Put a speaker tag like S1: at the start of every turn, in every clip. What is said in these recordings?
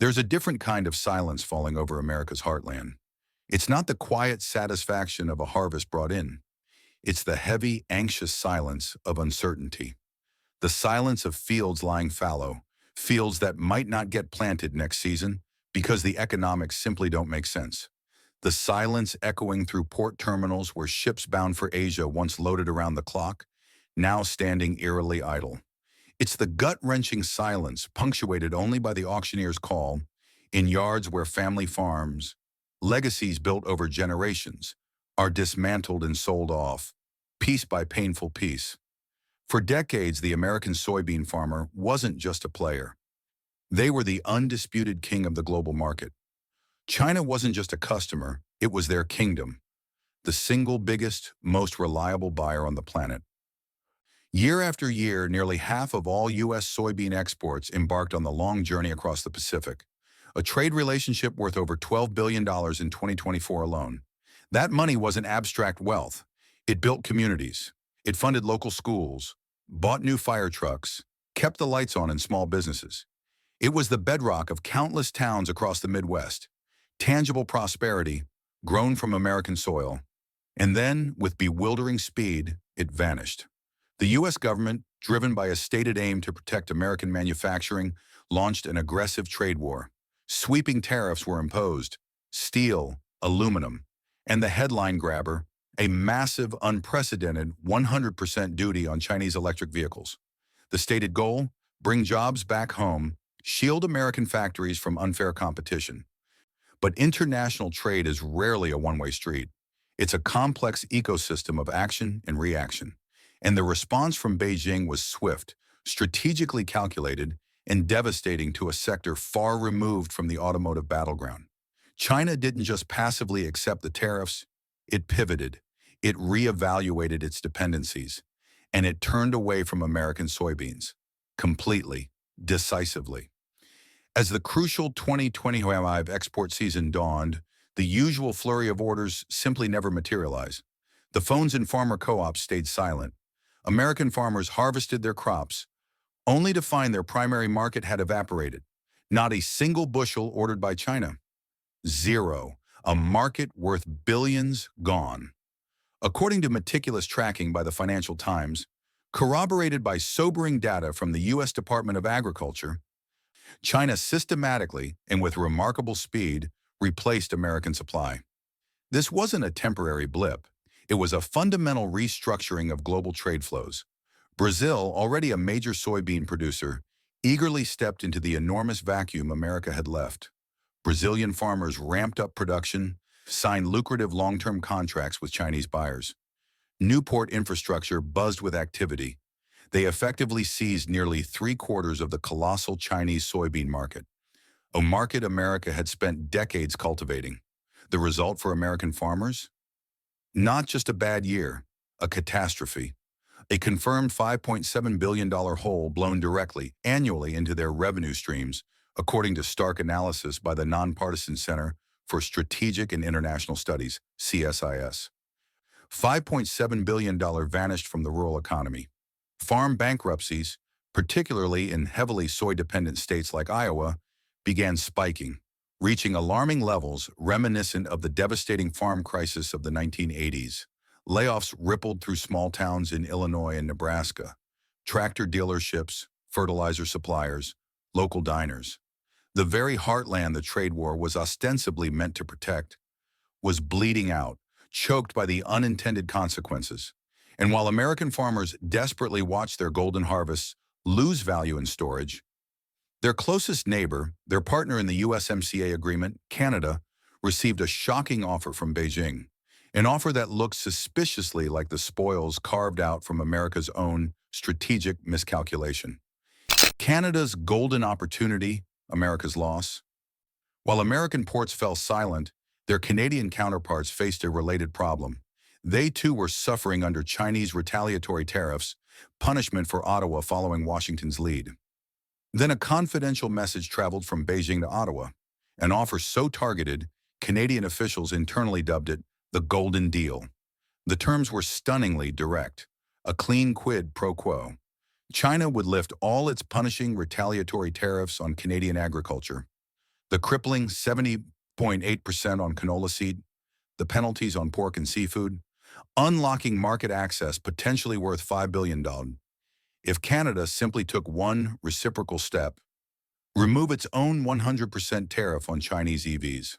S1: There's a different kind of silence falling over America's heartland. It's not the quiet satisfaction of a harvest brought in. It's the heavy, anxious silence of uncertainty. The silence of fields lying fallow, fields that might not get planted next season because the economics simply don't make sense. The silence echoing through port terminals where ships bound for Asia once loaded around the clock, now standing eerily idle. It's the gut-wrenching silence punctuated only by the auctioneer's call in yards where family farms, legacies built over generations, are dismantled and sold off, piece by painful piece. For decades, the American soybean farmer wasn't just a player. They were the undisputed king of the global market. China wasn't just a customer, it was their kingdom, the single biggest, most reliable buyer on the planet. Year after year, nearly half of all U.S. soybean exports embarked on the long journey across the Pacific, a trade relationship worth over $12 billion in 2024 alone. That money wasn't abstract wealth. It built communities. It funded local schools, bought new fire trucks, kept the lights on in small businesses. It was the bedrock of countless towns across the Midwest, tangible prosperity, grown from American soil. And then, with bewildering speed, it vanished. The U.S. government, driven by a stated aim to protect American manufacturing, launched an aggressive trade war. Sweeping tariffs were imposed: steel, aluminum, and the headline grabber, a massive, unprecedented 100% duty on Chinese electric vehicles. The stated goal: bring jobs back home, shield American factories from unfair competition. But international trade is rarely a one-way street. It's a complex ecosystem of action and reaction. And the response from Beijing was swift, strategically calculated, and devastating to a sector far removed from the automotive battleground. China didn't just passively accept the tariffs, it pivoted, it reevaluated its dependencies, and it turned away from American soybeans. Completely, decisively. As the crucial 2025 export season dawned, the usual flurry of orders simply never materialized. The phones in farmer co-ops stayed silent. American farmers harvested their crops, only to find their primary market had evaporated. Not a single bushel ordered by China. Zero. A market worth billions gone. According to meticulous tracking by the Financial Times, corroborated by sobering data from the U.S. Department of Agriculture, China systematically and with remarkable speed replaced American supply. This wasn't a temporary blip. It was a fundamental restructuring of global trade flows. Brazil, already a major soybean producer, eagerly stepped into the enormous vacuum America had left. Brazilian farmers ramped up production, signed lucrative long-term contracts with Chinese buyers. New port infrastructure buzzed with activity. They effectively seized nearly three-quarters of the colossal Chinese soybean market, a market America had spent decades cultivating. The result for American farmers? Not just a bad year, a catastrophe. A confirmed $5.7 billion hole blown directly, annually into their revenue streams, according to stark analysis by the Nonpartisan Center for Strategic and International Studies, CSIS. $5.7 billion vanished from the rural economy. Farm bankruptcies, particularly in heavily soy-dependent states like Iowa, began spiking, reaching alarming levels reminiscent of the devastating farm crisis of the 1980s. Layoffs rippled through small towns in Illinois and Nebraska. Tractor dealerships, fertilizer suppliers, local diners. The very heartland the trade war was ostensibly meant to protect was bleeding out, choked by the unintended consequences. And while American farmers desperately watched their golden harvests lose value in storage, their closest neighbor, their partner in the USMCA agreement, Canada, received a shocking offer from Beijing, an offer that looked suspiciously like the spoils carved out from America's own strategic miscalculation. Canada's golden opportunity, America's loss. While American ports fell silent, their Canadian counterparts faced a related problem. They too were suffering under Chinese retaliatory tariffs, punishment for Ottawa following Washington's lead. Then a confidential message traveled from Beijing to Ottawa, an offer so targeted, Canadian officials internally dubbed it the Golden Deal. The terms were stunningly direct, a clean quid pro quo. China would lift all its punishing retaliatory tariffs on Canadian agriculture. The crippling 70.8% on canola seed, the penalties on pork and seafood, unlocking market access potentially worth $5 billion. If Canada simply took one reciprocal step, remove its own 100% tariff on Chinese EVs.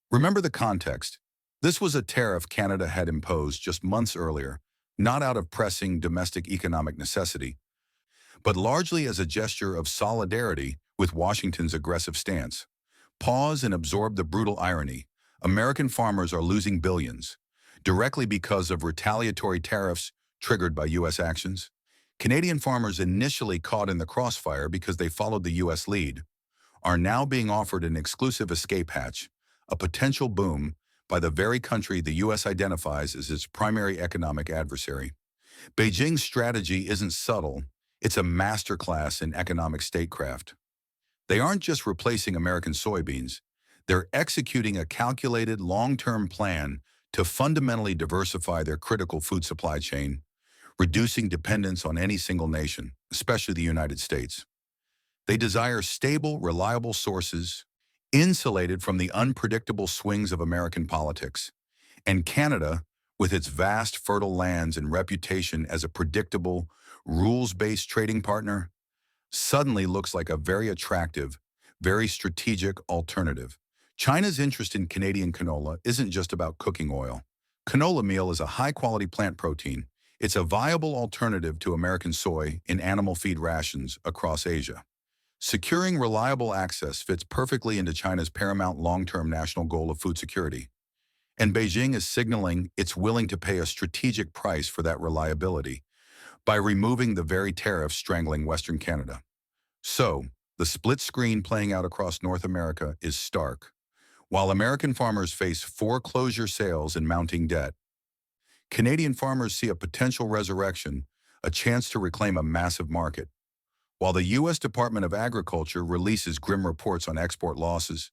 S1: Remember the context. This was a tariff Canada had imposed just months earlier, not out of pressing domestic economic necessity, but largely as a gesture of solidarity with Washington's aggressive stance. Pause and absorb the brutal irony. American farmers are losing billions, directly because of retaliatory tariffs triggered by U.S. actions. Canadian farmers initially caught in the crossfire because they followed the U.S. lead, are now being offered an exclusive escape hatch, a potential boom by the very country the U.S. identifies as its primary economic adversary. Beijing's strategy isn't subtle, it's a masterclass in economic statecraft. They aren't just replacing American soybeans, they're executing a calculated long-term plan to fundamentally diversify their critical food supply chain, reducing dependence on any single nation, especially the United States. They desire stable, reliable sources, insulated from the unpredictable swings of American politics. And Canada, with its vast fertile lands and reputation as a predictable, rules-based trading partner, suddenly looks like a very attractive, very strategic alternative. China's interest in Canadian canola isn't just about cooking oil. Canola meal is a high-quality plant protein. It's a viable alternative to American soy in animal feed rations across Asia. Securing reliable access fits perfectly into China's paramount long-term national goal of food security. And Beijing is signaling it's willing to pay a strategic price for that reliability by removing the very tariffs strangling Western Canada. So, the split screen playing out across North America is stark. While American farmers face foreclosure sales and mounting debt, Canadian farmers see a potential resurrection, a chance to reclaim a massive market. While the U.S. Department of Agriculture releases grim reports on export losses,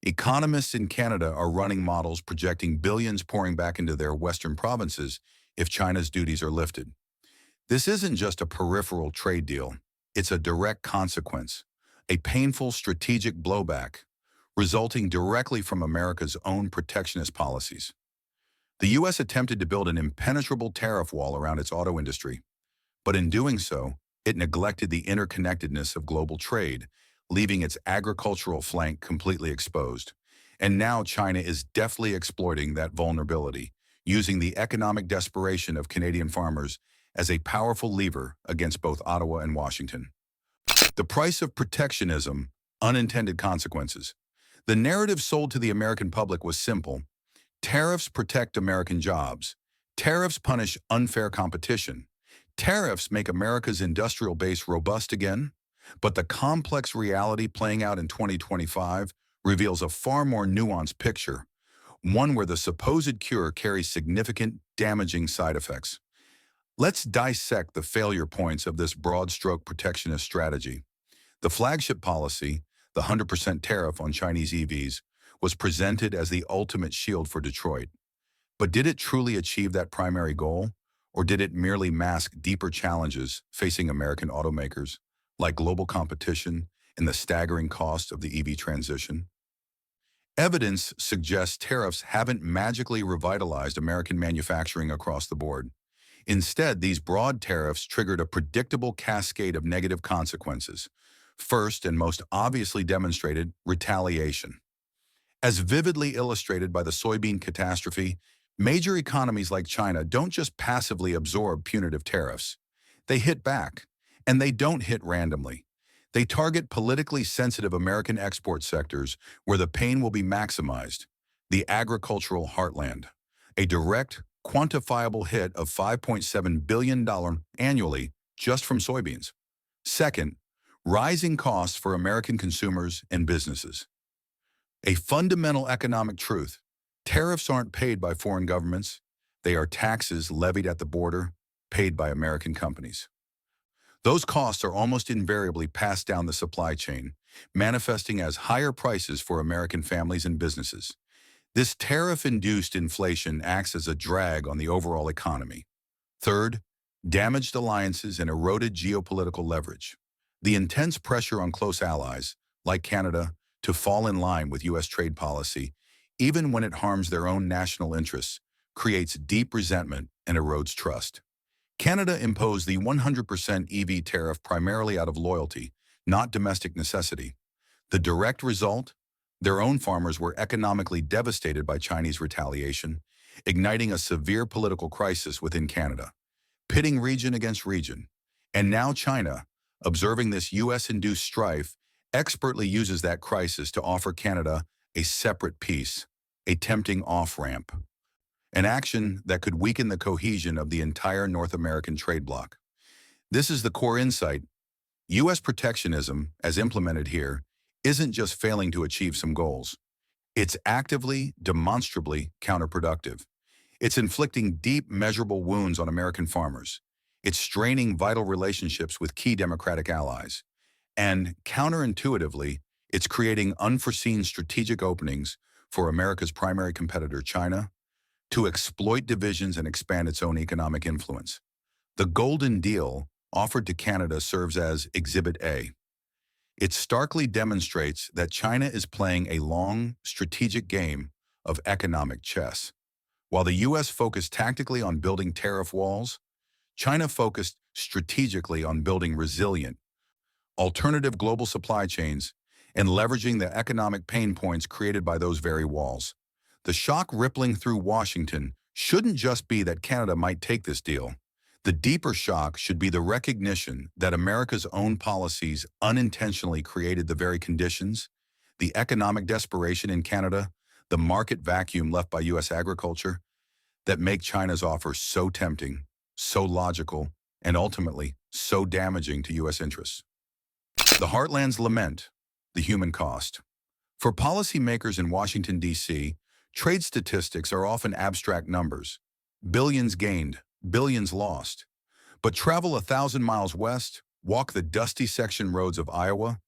S1: economists in Canada are running models projecting billions pouring back into their western provinces if China's duties are lifted. This isn't just a peripheral trade deal. It's a direct consequence, a painful strategic blowback, resulting directly from America's own protectionist policies. The U.S. attempted to build an impenetrable tariff wall around its auto industry, but in doing so, it neglected the interconnectedness of global trade, leaving its agricultural flank completely exposed. And now China is deftly exploiting that vulnerability, using the economic desperation of Canadian farmers as a powerful lever against both Ottawa and Washington. The price of protectionism, unintended consequences. The narrative sold to the American public was simple. Tariffs protect American jobs. Tariffs punish unfair competition. Tariffs make America's industrial base robust again. But the complex reality playing out in 2025 reveals a far more nuanced picture, one where the supposed cure carries significant, damaging side effects. Let's dissect the failure points of this broad-stroke protectionist strategy. The flagship policy, the 100% tariff on Chinese EVs, was presented as the ultimate shield for Detroit. But did it truly achieve that primary goal, or did it merely mask deeper challenges facing American automakers, like global competition and the staggering cost of the EV transition? Evidence suggests tariffs haven't magically revitalized American manufacturing across the board. Instead, these broad tariffs triggered a predictable cascade of negative consequences. First, and most obviously demonstrated, retaliation. As vividly illustrated by the soybean catastrophe, major economies like China don't just passively absorb punitive tariffs. They hit back, and they don't hit randomly. They target politically sensitive American export sectors where the pain will be maximized, the agricultural heartland. A direct, quantifiable hit of $5.7 billion annually just from soybeans. Second, rising costs for American consumers and businesses. A fundamental economic truth: tariffs aren't paid by foreign governments. They are taxes levied at the border, paid by American companies. Those costs are almost invariably passed down the supply chain, manifesting as higher prices for American families and businesses. This tariff-induced inflation acts as a drag on the overall economy. Third, damaged alliances and eroded geopolitical leverage. The intense pressure on close allies, like Canada, to fall in line with U.S. trade policy, even when it harms their own national interests, creates deep resentment and erodes trust. Canada imposed the 100% EV tariff primarily out of loyalty, not domestic necessity. The direct result? Their own farmers were economically devastated by Chinese retaliation, igniting a severe political crisis within Canada, pitting region against region. And now China, observing this U.S.-induced strife, expertly uses that crisis to offer Canada a separate peace, a tempting off-ramp, an action that could weaken the cohesion of the entire North American trade bloc. This is the core insight. U.S. protectionism, as implemented here, isn't just failing to achieve some goals. It's actively, demonstrably counterproductive. It's inflicting deep, measurable wounds on American farmers. It's straining vital relationships with key democratic allies. And counterintuitively, it's creating unforeseen strategic openings for America's primary competitor, China, to exploit divisions and expand its own economic influence. The Golden Deal offered to Canada serves as Exhibit A. It starkly demonstrates that China is playing a long, strategic game of economic chess. While the U.S. focused tactically on building tariff walls, China focused strategically on building resilient, alternative global supply chains and leveraging the economic pain points created by those very walls. The shock rippling through Washington shouldn't just be that Canada might take this deal. The deeper shock should be the recognition that America's own policies unintentionally created the very conditions, the economic desperation in Canada, the market vacuum left by U.S. agriculture, that make China's offer so tempting, so logical, and ultimately so damaging to U.S. interests. The Heartland's lament, the human cost. For policymakers in Washington, D.C., trade statistics are often abstract numbers. Billions gained, billions lost. But travel 1,000 miles west, walk the dusty section roads of Iowa,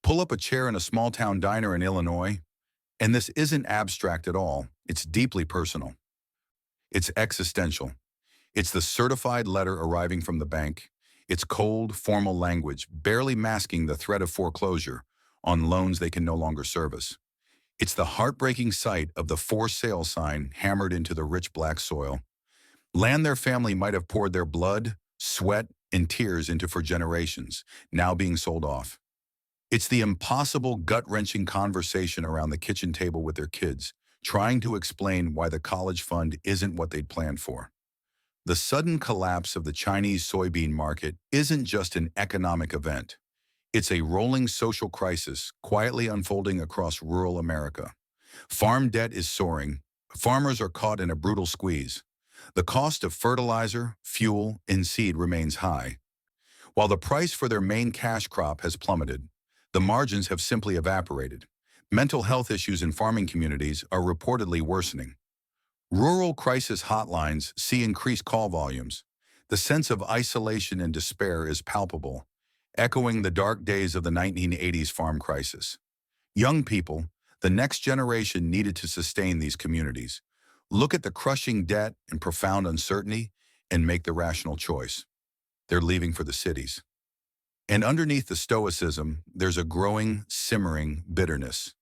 S1: pull up a chair in a small-town diner in Illinois, and this isn't abstract at all. It's deeply personal. It's existential. It's the certified letter arriving from the bank. It's cold, formal language, barely masking the threat of foreclosure on loans they can no longer service. It's the heartbreaking sight of the for sale sign hammered into the rich black soil. Land their family might have poured their blood, sweat, and tears into for generations, now being sold off. It's the impossible, gut-wrenching conversation around the kitchen table with their kids, trying to explain why the college fund isn't what they'd planned for. The sudden collapse of the Chinese soybean market isn't just an economic event. It's a rolling social crisis quietly unfolding across rural America. Farm debt is soaring. Farmers are caught in a brutal squeeze. The cost of fertilizer, fuel, and seed remains high. While the price for their main cash crop has plummeted, the margins have simply evaporated. Mental health issues in farming communities are reportedly worsening. Rural crisis hotlines see increased call volumes. The sense of isolation and despair is palpable, echoing the dark days of the 1980s farm crisis. Young people, the next generation needed to sustain these communities, look at the crushing debt and profound uncertainty and make the rational choice. They're leaving for the cities. And underneath the stoicism, there's a growing, simmering bitterness,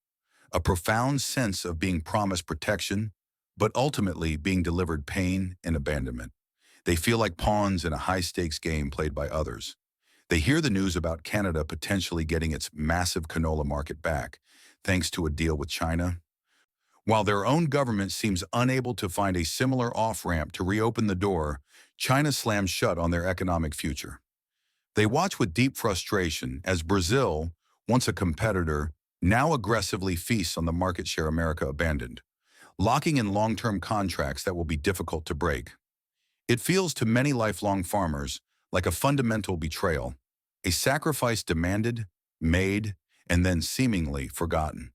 S1: a profound sense of being promised protection, but ultimately being delivered pain and abandonment. They feel like pawns in a high-stakes game played by others. They hear the news about Canada potentially getting its massive canola market back, thanks to a deal with China, while their own government seems unable to find a similar off-ramp to reopen the door. China slams shut on their economic future. They watch with deep frustration as Brazil, once a competitor, now aggressively feasts on the market share America abandoned, locking in long-term contracts that will be difficult to break. It feels to many lifelong farmers like a fundamental betrayal, a sacrifice demanded, made, and then seemingly forgotten.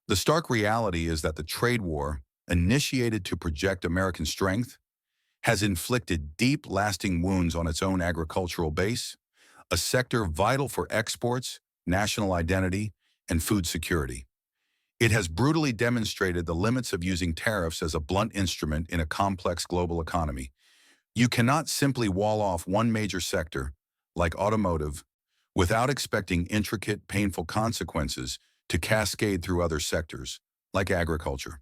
S1: The stark reality is that the trade war, initiated to project American strength, has inflicted deep, lasting wounds on its own agricultural base, a sector vital for exports, national identity, and food security. It has brutally demonstrated the limits of using tariffs as a blunt instrument in a complex global economy. You cannot simply wall off one major sector, like automotive, without expecting intricate, painful consequences to cascade through other sectors, like agriculture.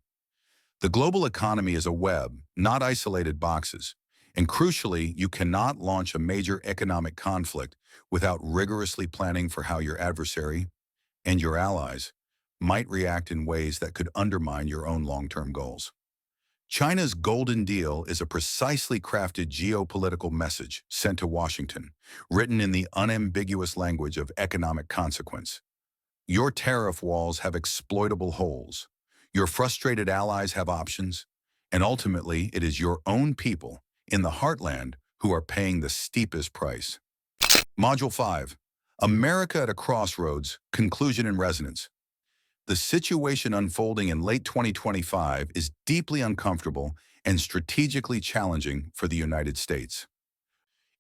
S1: The global economy is a web, not isolated boxes, and crucially, you cannot launch a major economic conflict without rigorously planning for how your adversary and your allies might react in ways that could undermine your own long-term goals. China's Golden Deal is a precisely crafted geopolitical message sent to Washington, written in the unambiguous language of economic consequence. Your tariff walls have exploitable holes. Your frustrated allies have options. And ultimately, it is your own people in the heartland who are paying the steepest price. Module 5. America at a Crossroads, Conclusion and Resonance. The situation unfolding in late 2025 is deeply uncomfortable and strategically challenging for the United States.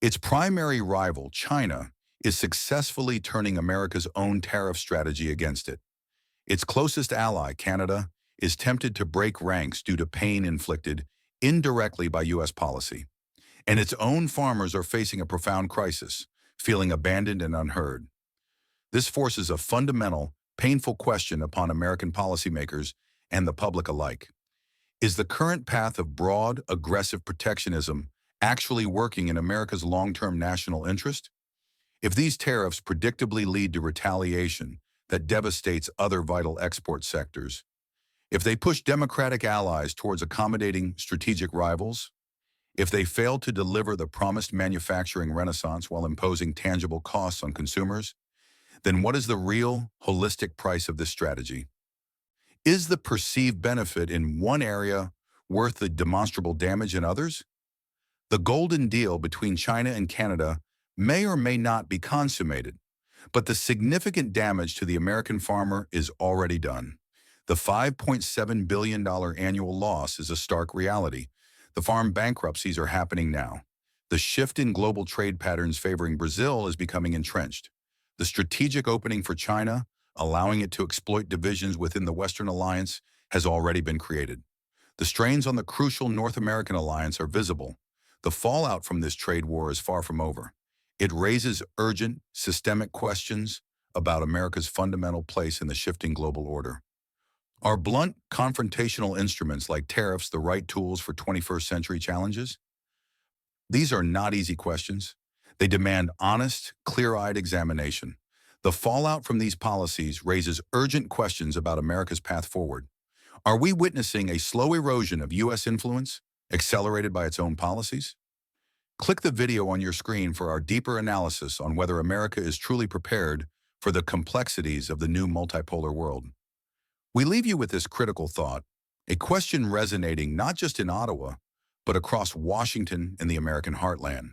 S1: Its primary rival, China, is successfully turning America's own tariff strategy against it. Its closest ally, Canada, is tempted to break ranks due to pain inflicted indirectly by U.S. policy. And its own farmers are facing a profound crisis, feeling abandoned and unheard. This forces a fundamental, painful question upon American policymakers and the public alike. Is the current path of broad, aggressive protectionism actually working in America's long-term national interest? If these tariffs predictably lead to retaliation that devastates other vital export sectors, if they push democratic allies towards accommodating strategic rivals, if they fail to deliver the promised manufacturing renaissance while imposing tangible costs on consumers, then what is the real, holistic price of this strategy? Is the perceived benefit in one area worth the demonstrable damage in others? The Golden Deal between China and Canada may or may not be consummated, but the significant damage to the American farmer is already done. The $5.7 billion annual loss is a stark reality. The farm bankruptcies are happening now. The shift in global trade patterns favoring Brazil is becoming entrenched. The strategic opening for China, allowing it to exploit divisions within the Western alliance, has already been created. The strains on the crucial North American alliance are visible. The fallout from this trade war is far from over. It raises urgent, systemic questions about America's fundamental place in the shifting global order. Are blunt, confrontational instruments like tariffs the right tools for 21st century challenges? These are not easy questions. They demand honest, clear-eyed examination. The fallout from these policies raises urgent questions about America's path forward. Are we witnessing a slow erosion of U.S. influence, accelerated by its own policies? Click the video on your screen for our deeper analysis on whether America is truly prepared for the complexities of the new multipolar world. We leave you with this critical thought, a question resonating not just in Ottawa, but across Washington and the American heartland.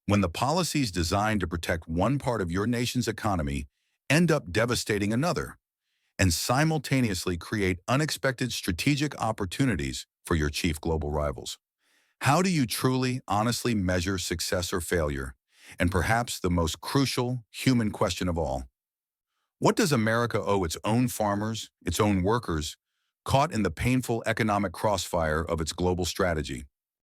S1: When the policies designed to protect one part of your nation's economy end up devastating another, and simultaneously create unexpected strategic opportunities for your chief global rivals. How do you truly, honestly measure success or failure? And perhaps the most crucial human question of all, what does America owe its own farmers, its own workers, caught in the painful economic crossfire of its global strategy?